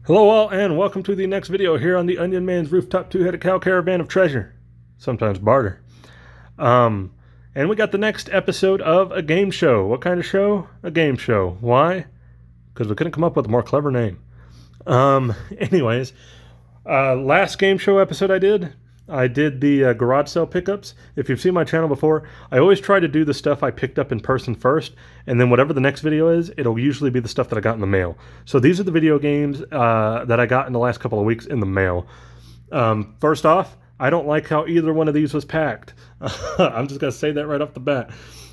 Hello all, and welcome to the next video here on the Onion Man's Rooftop Two-Headed Cow Caravan of Treasure. Sometimes barter. And we got the next episode of a game show. What kind of show? A game show. Why? Because we couldn't come up with a more clever name. Anyways, last game show episode I did the garage sale pickups. If you've seen my channel before, I always try to do the stuff I picked up in person first, and then whatever the next video is, it'll usually be the stuff that I got in the mail. So these are the video games that I got in the last couple of weeks in the mail. First off, I don't like how either one of these was packed. I'm just going to say that right off the bat.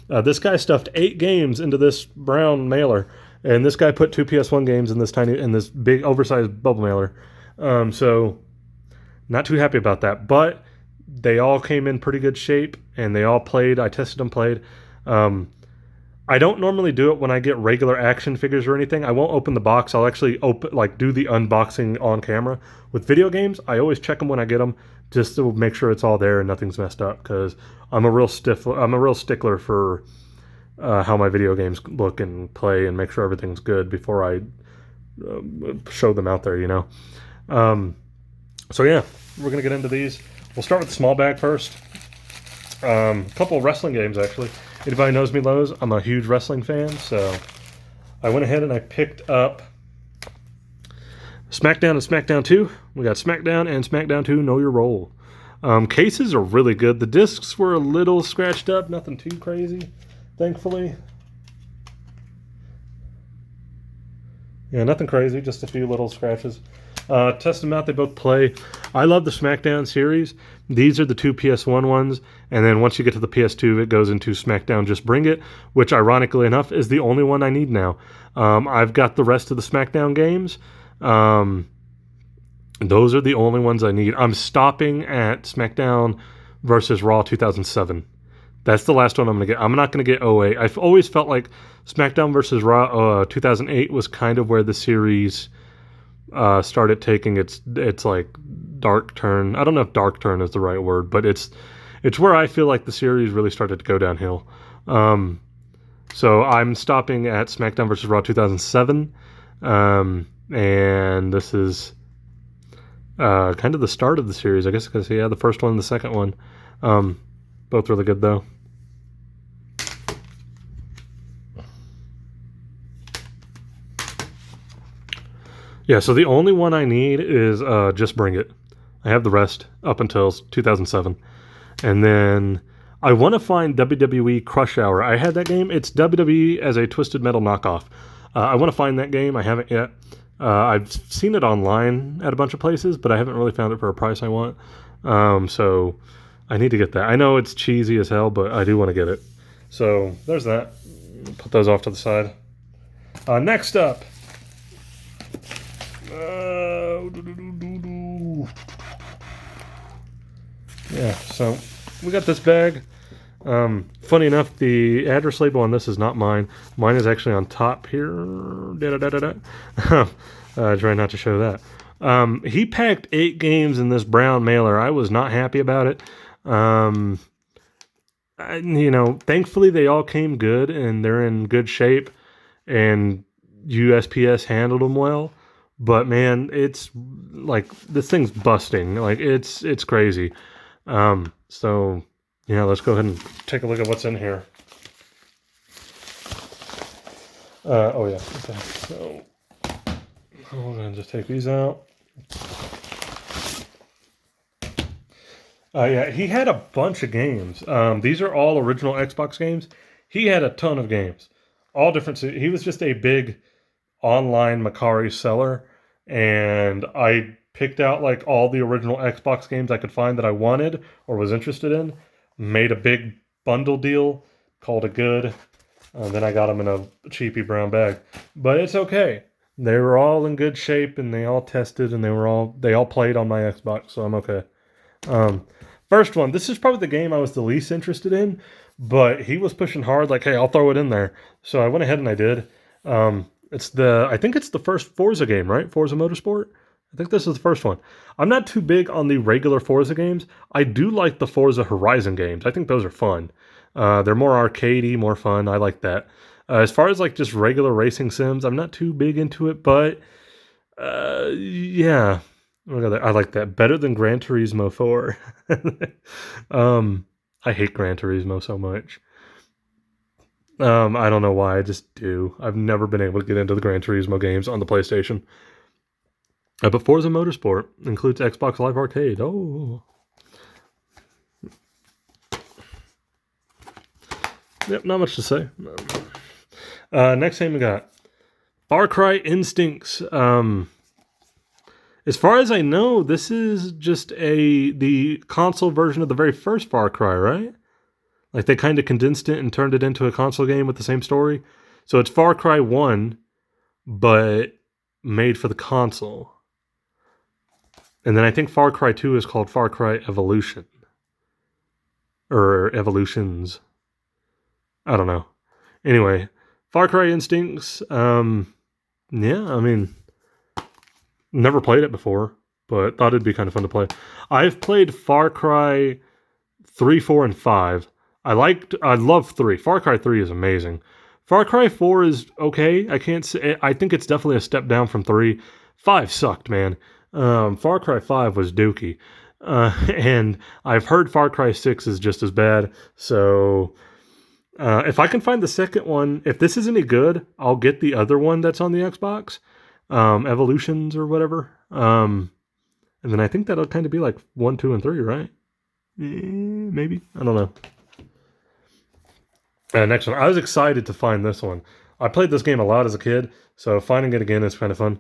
This guy stuffed 8 games into this brown mailer, and this guy put 2 PS1 games in this big oversized bubble mailer. So not too happy about that, but they all came in pretty good shape, and they all played. I tested them, played. I don't normally do it when I get regular action figures or anything. I won't open the box. I'll actually do the unboxing on camera. With video games, I always check them when I get them, just to make sure it's all there and nothing's messed up, because I'm a real stickler for how my video games look and play, and make sure everything's good before I show them out there, you know. So yeah, we're going to get into these. We'll start with the small bag first. A couple of wrestling games, actually. Anybody knows me knows I'm a huge wrestling fan, so I went ahead and I picked up SmackDown and SmackDown 2. We got SmackDown and SmackDown 2 Know Your Role. Cases are really good. The discs were a little scratched up, nothing too crazy, thankfully. Yeah, nothing crazy, just a few little scratches. Test them out, they both play. I love the SmackDown series. These are the 2 PS1 ones, and then once you get to the PS2, it goes into SmackDown Just Bring It, which ironically enough is the only one I need now. I've got the rest of the SmackDown games. Those are the only ones I need. I'm stopping at SmackDown versus Raw 2007. That's the last one I'm going to get. I'm not going to get 08. I've always felt like SmackDown versus Raw 2008 was kind of where the series started taking its like dark turn. I don't know if dark turn is the right word, but it's where I feel like the series really started to go downhill. So I'm stopping at SmackDown vs. Raw 2007, and this is kind of the start of the series, I guess, because yeah, the first one and the second one, both really good though. Yeah, so the only one I need is Just Bring It. I have the rest up until 2007. And then I want to find WWE Crush Hour. I had that game. It's WWE as a Twisted Metal knockoff. I want to find that game. I haven't yet. I've seen it online at a bunch of places, but I haven't really found it for a price I want. So I need to get that. I know it's cheesy as hell, but I do want to get it. So there's that. Put those off to the side. Next up. Yeah, so we got this bag. Funny enough, the address label on this is not mine. Mine is actually on top here. Try not to show that. He packed 8 games in this brown mailer. I was not happy about it. Thankfully they all came good and they're in good shape, and USPS handled them well. But man, it's like this thing's busting. Like it's crazy. So yeah, let's go ahead and take a look at what's in here. Oh yeah. Okay. So we're gonna just take these out. Yeah, he had a bunch of games. These are all original Xbox games. He had a ton of games, all different. He was just a big online Macari seller, and I picked out like all the original Xbox games I could find that I wanted or was interested in, made a big bundle deal, called it good, and then I got them in a cheapy brown bag. But it's okay. They were all in good shape, and they all tested, and they all played on my Xbox, so I'm okay. First one, this is probably the game I was the least interested in, but he was pushing hard, like, hey, I'll throw it in there. So I went ahead and I did. I think it's the first Forza game, right? Forza Motorsport? I think this is the first one. I'm not too big on the regular Forza games. I do like the Forza Horizon games. I think those are fun. They're more arcadey, more fun. I like that. As far as like just regular racing sims, I'm not too big into it, but Yeah. I like that better than Gran Turismo 4. I hate Gran Turismo so much. I don't know why. I just do. I've never been able to get into the Gran Turismo games on the PlayStation. But Forza Motorsport includes Xbox Live Arcade. Oh. Yep, not much to say. Next game we got Far Cry Instincts. As far as I know, this is just the console version of the very first Far Cry, right? Like they kind of condensed it and turned it into a console game with the same story. So it's Far Cry 1, but made for the console. And then I think Far Cry 2 is called Far Cry Evolution. Or Evolutions. I don't know. Anyway, Far Cry Instincts. Yeah, I mean, never played it before, but thought it'd be kind of fun to play. I've played Far Cry 3, 4, and 5. I love 3. Far Cry 3 is amazing. Far Cry 4 is okay. I can't say, I think it's definitely a step down from 3. 5 sucked, man. Far Cry 5 was dookie. And I've heard Far Cry 6 is just as bad. So if I can find the second one, if this is any good, I'll get the other one that's on the Xbox. Evolutions or whatever. And then I think that'll kind of be like 1, 2, and 3, right? Maybe. I don't know. Next one. I was excited to find this one. I played this game a lot as a kid, so finding it again is kind of fun.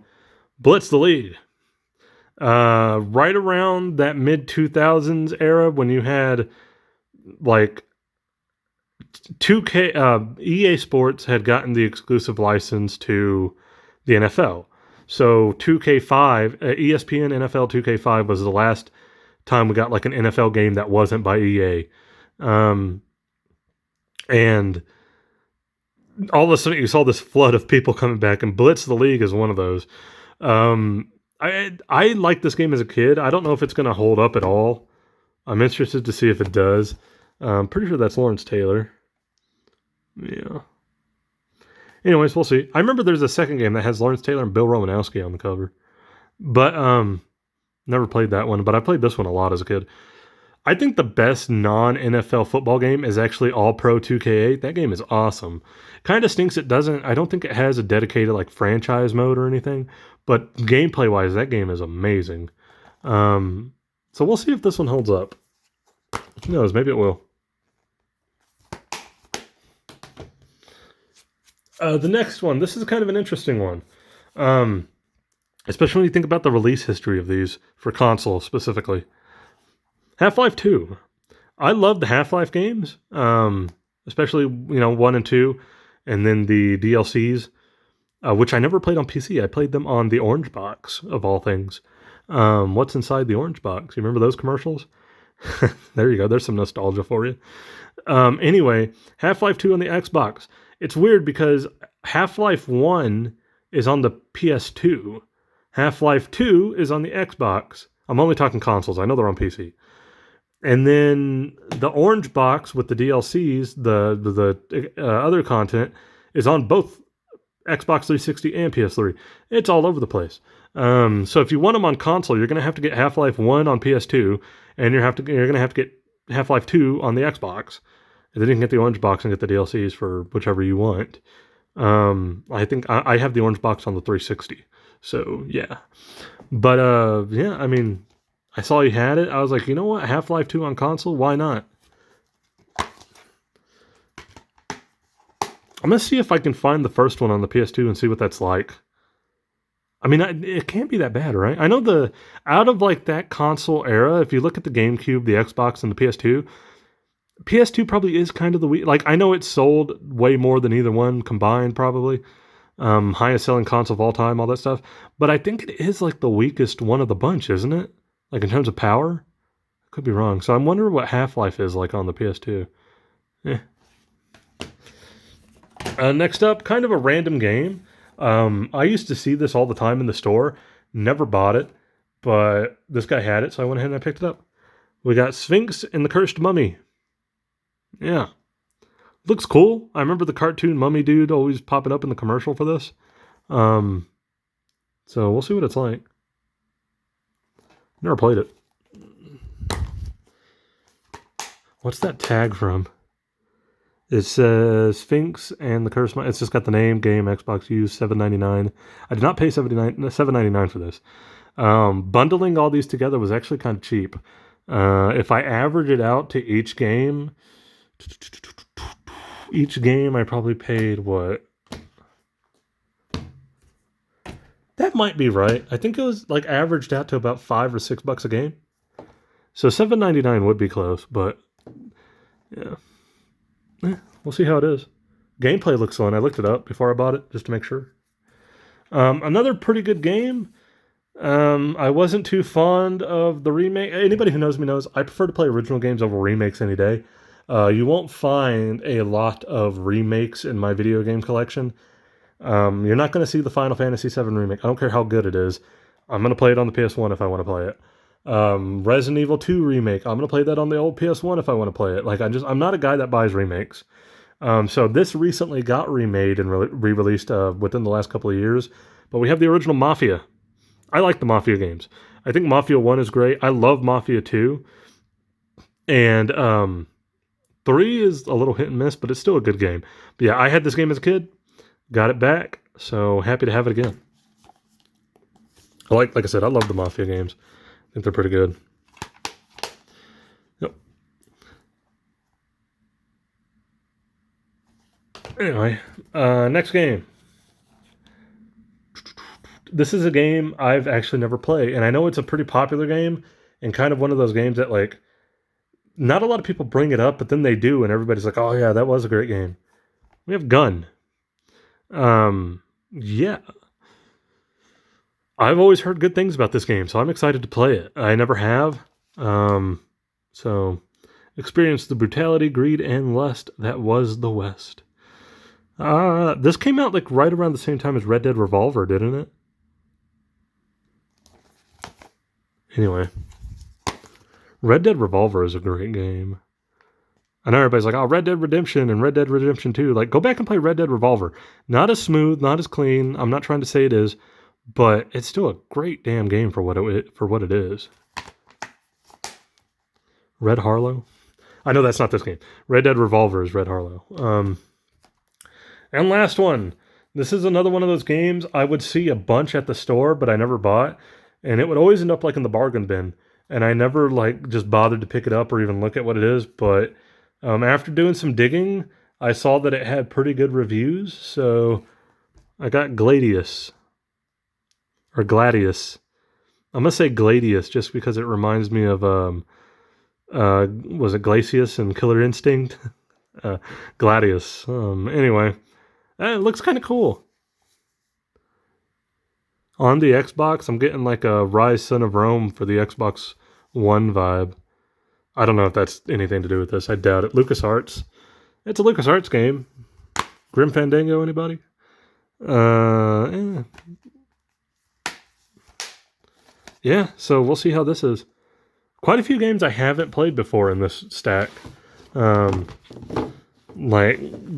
Blitz the Lead. Right around that mid 2000s era when you had like 2K, EA Sports had gotten the exclusive license to the NFL. So 2K5, ESPN NFL 2K5 was the last time we got like an NFL game that wasn't by EA. And all of a sudden you saw this flood of people coming back, and Blitz the League is one of those. I liked this game as a kid. I don't know if it's going to hold up at all. I'm interested to see if it does. I'm pretty sure that's Lawrence Taylor. Yeah. Anyways, we'll see. I remember there's a second game that has Lawrence Taylor and Bill Romanowski on the cover. But never played that one, but I played this one a lot as a kid. I think the best non-NFL football game is actually All Pro 2K8. That game is awesome. Kind of stinks it doesn't. I don't think it has a dedicated like franchise mode or anything, but gameplay-wise, that game is amazing. So we'll see if this one holds up. Who knows? Maybe it will. The next one. This is kind of an interesting one. Especially when you think about the release history of these for console specifically. Half-Life 2. I love the Half-Life games, especially 1 and 2, and then the DLCs, which I never played on PC. I played them on the Orange Box, of all things. What's inside the Orange Box? You remember those commercials? There you go. There's some nostalgia for you. Anyway, Half-Life 2 on the Xbox. It's weird because Half-Life 1 is on the PS2. Half-Life 2 is on the Xbox. I'm only talking consoles. I know they're on PC. And then the Orange Box with the DLCs, the other content, is on both Xbox 360 and PS3. It's all over the place. So if you want them on console, you're going to have to get Half-Life 1 on PS2, and you're going to have to get Half-Life 2 on the Xbox. And then you can get the Orange Box and get the DLCs for whichever you want. I think I have the Orange Box on the 360. So, yeah. But, yeah, I mean, I saw you had it. I was like, you know what? Half-Life 2 on console? Why not? I'm going to see if I can find the first one on the PS2 and see what that's like. I mean, it can't be that bad, right? I know out of like that console era, if you look at the GameCube, the Xbox, and the PS2 probably is kind of the weak. Like, I know it's sold way more than either one combined, probably. Highest selling console of all time, all that stuff. But I think it is like the weakest one of the bunch, isn't it? Like in terms of power? Could be wrong. So I'm wondering what Half-Life is like on the PS2. Next up, kind of a random game. I used to see this all the time in the store. Never bought it, but this guy had it, so I went ahead and I picked it up. We got Sphinx and the Cursed Mummy. Yeah. Looks cool. I remember the cartoon mummy dude always popping up in the commercial for this. So we'll see what it's like. Never played it. What's that tag from? It says Sphinx and the Curse. It's just got the name, game, Xbox use, $7.99. I did not pay $7.99 for this. Bundling all these together was actually kind of cheap. If I average it out to each game, I probably paid what? That might be right. I think it was like averaged out to about $5 or $6 a game. So $7.99 would be close, but yeah. We'll see how it is. Gameplay looks fun. I looked it up before I bought it just to make sure. Another pretty good game. I wasn't too fond of the remake. Anybody who knows me knows I prefer to play original games over remakes any day. You won't find a lot of remakes in my video game collection. You're not going to see the Final Fantasy VII remake. I don't care how good it is. I'm going to play it on the PS1 if I want to play it. Resident Evil 2 remake. I'm going to play that on the old PS1 if I want to play it. Like, I'm not a guy that buys remakes. So this recently got remade and re-released within the last couple of years. But we have the original Mafia. I like the Mafia games. I think Mafia 1 is great. I love Mafia 2. And 3 is a little hit and miss, but it's still a good game. But yeah, I had this game as a kid. Got it back. So happy to have it again. Like I said, I love the Mafia games. I think they're pretty good. Yep. Anyway, next game. This is a game I've actually never played, and I know it's a pretty popular game, and kind of one of those games that, like, not a lot of people bring it up, but then they do, and everybody's like, oh yeah, that was a great game. We have Gun. Yeah. I've always heard good things about this game, so I'm excited to play it. I never have. So, experience the brutality, greed, and lust that was the West. This came out like right around the same time as Red Dead Revolver, didn't it? Anyway. Red Dead Revolver is a great game. I know everybody's like, oh, Red Dead Redemption and Red Dead Redemption 2. Like, go back and play Red Dead Revolver. Not as smooth, not as clean. I'm not trying to say it is. But it's still a great damn game for what it is. Red Harlow? I know that's not this game. Red Dead Revolver is Red Harlow. And last one. This is another one of those games I would see a bunch at the store, but I never bought. And it would always end up like in the bargain bin. And I never like just bothered to pick it up or even look at what it is. But after doing some digging, I saw that it had pretty good reviews. So I got Gladius. Or Gladius. I'm going to say Gladius just because it reminds me of, was it Glacius and Killer Instinct? Gladius. Anyway, it looks kind of cool. On the Xbox, I'm getting like a Rise Son of Rome for the Xbox One vibe. I don't know if that's anything to do with this. I doubt it. LucasArts. It's a LucasArts game. Grim Fandango, anybody? Yeah, so we'll see how this is. Quite a few games I haven't played before in this stack. Like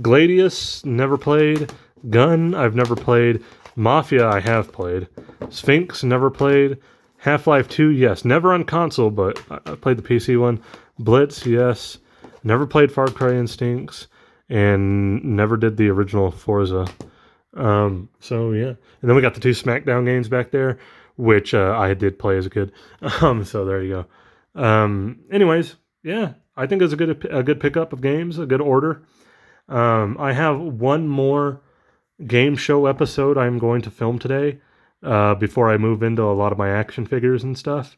Gladius, never played. Gun, I've never played. Mafia, I have played. Sphinx, never played. Half-Life 2, yes. Never on console, but I played the PC one. Blitz, yes. Never played Far Cry Instincts. And never did the original Forza. So, yeah. And then we got the 2 SmackDown games back there, which I did play as a kid. So there you go. Anyways, yeah, I think it's a good pickup of games, a good order. I have one more game show episode I'm going to film today before I move into a lot of my action figures and stuff.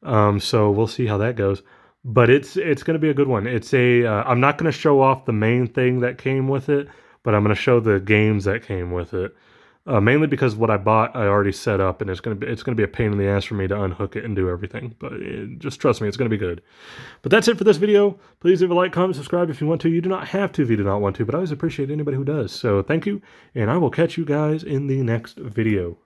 So we'll see how that goes. But it's going to be a good one. It's I'm not going to show off the main thing that came with it, but I'm going to show the games that came with it. Mainly because what I bought, I already set up, and it's gonna be a pain in the ass for me to unhook it and do everything. But just trust me, it's gonna be good. But that's it for this video. Please leave a like, comment, subscribe if you want to. You do not have to if you do not want to, but I always appreciate anybody who does. So thank you, and I will catch you guys in the next video.